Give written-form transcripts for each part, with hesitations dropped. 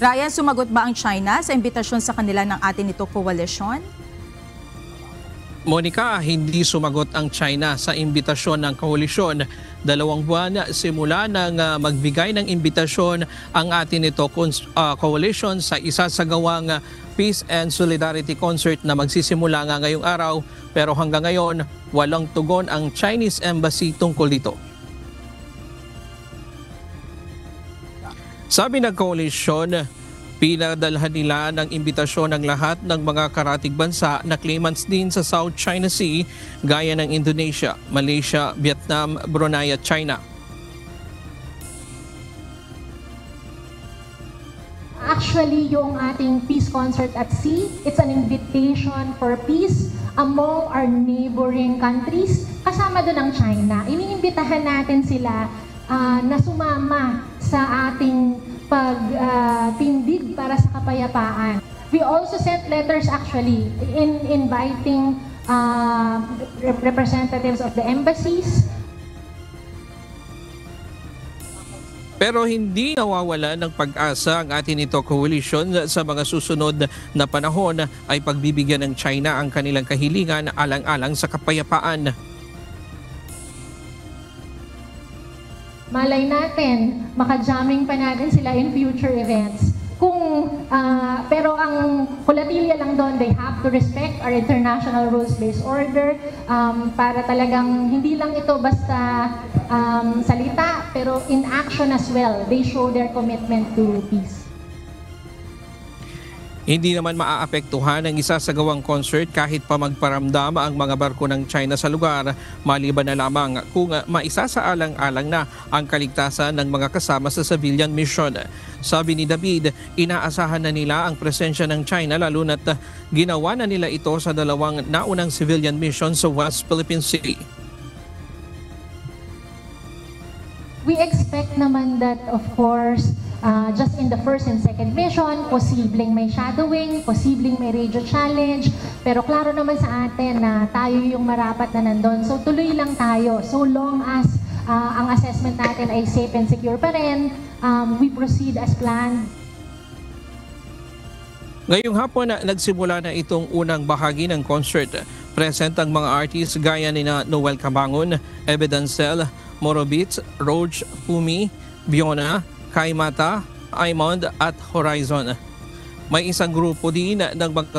Ryan, sumagot ba ang China sa imbitasyon sa kanila ng atin ito coalition? Monica, hindi sumagot ang China sa imbitasyon ng koalisyon. 2 buwan simula nang magbigay ng imbitasyon ang atin ito coalition sa isasagawang Peace and Solidarity Concert na magsisimula nga ngayong araw. Pero hanggang ngayon, walang tugon ang Chinese Embassy tungkol dito. Sabi ng koalisyon, pinadalhan nila ng imbitasyon ng lahat ng mga karatig bansa na claimants din sa South China Sea gaya ng Indonesia, Malaysia, Vietnam, Brunei at China. Actually, yung ating peace concert at sea, it's an invitation for peace among our neighboring countries, kasama doon ang China. Iniimbitahan natin sila na sumama sa ating pagtindig para sa kapayapaan. We also sent letters actually in inviting representatives of the embassies. Pero hindi nawawala ng pag-asa ang atin ito coalition sa mga susunod na panahon ay pagbibigyan ng China ang kanilang kahilingan alang-alang sa kapayapaan. Malay natin, makajamming pa natin sila in future events. Pero ang kulatilya lang doon, they have to respect our international rules-based order para talagang hindi lang ito basta salita, pero in action as well. They show their commitment to peace. Hindi naman maaapektuhan ang isasagawang concert kahit pa magparamdam ang mga barko ng China sa lugar, maliban na lamang kung maisasaalang-alang na ang kaligtasan ng mga kasama sa civilian mission. Sabi ni David, inaasahan na nila ang presensya ng China lalo na't ginawa na nila ito sa 2 naunang civilian mission sa West Philippine Sea. We expect naman that, of course, just in the first and second mission, posibleng may shadowing, posibleng may radio challenge, pero klaro naman sa atin na tayo yung marapat na nandun. So tuloy lang tayo. So long as ang assessment natin ay safe and secure pa rin, we proceed as planned. Ngayong hapon nagsimula na itong unang bahagi ng concert. Present ang mga artists gaya ni Noel Cabangon, Evidencel, Morobits, Roach, Pumi, Biona, Kaimata, Aimond at Horizon. May isang grupo din ng mga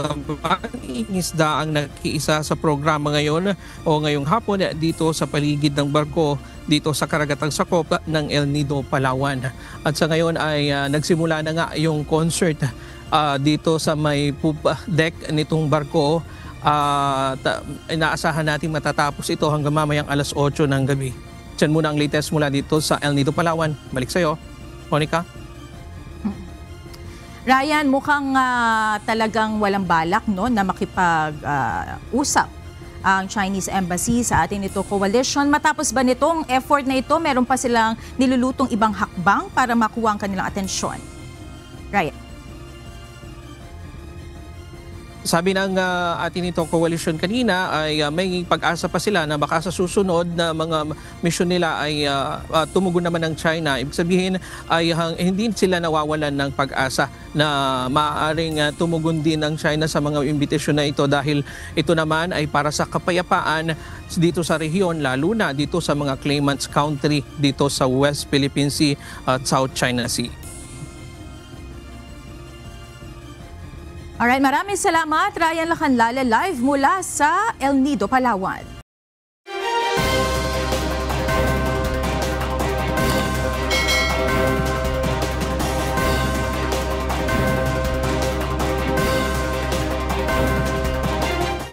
isda ang nakiisa sa programa ngayon o ngayong hapon dito sa paligid ng barko dito sa karagatang sakop ng El Nido, Palawan. At sa ngayon ay nagsimula na nga yung concert dito sa may poop deck nitong barko. Inaasahan natin matatapos ito hanggang mamayang 8:00 ng gabi. Diyan muna ang latest mula dito sa El Nido, Palawan. Balik sa'yo, Monica. Ryan, mukhang talagang walang balak no, na makipag-usap ang Chinese Embassy sa atin ito coalition. Matapos ba nitong effort na ito, meron pa silang nilulutong ibang hakbang para makuha ang kanilang atensyon? Ryan. Sabi ng atin ito coalition kanina ay may pag-asa pa sila na baka sa susunod na mga mission nila ay tumugon naman ng China. Ibig sabihin ay hindi sila nawawalan ng pag-asa na maaaring tumugon din ng China sa mga imbitasyon na ito dahil ito naman ay para sa kapayapaan dito sa rehiyon, lalo na dito sa mga claimants country dito sa West Philippine Sea at South China Sea. Alright, maraming salamat Ryan Lacanlale live mula sa El Nido, Palawan.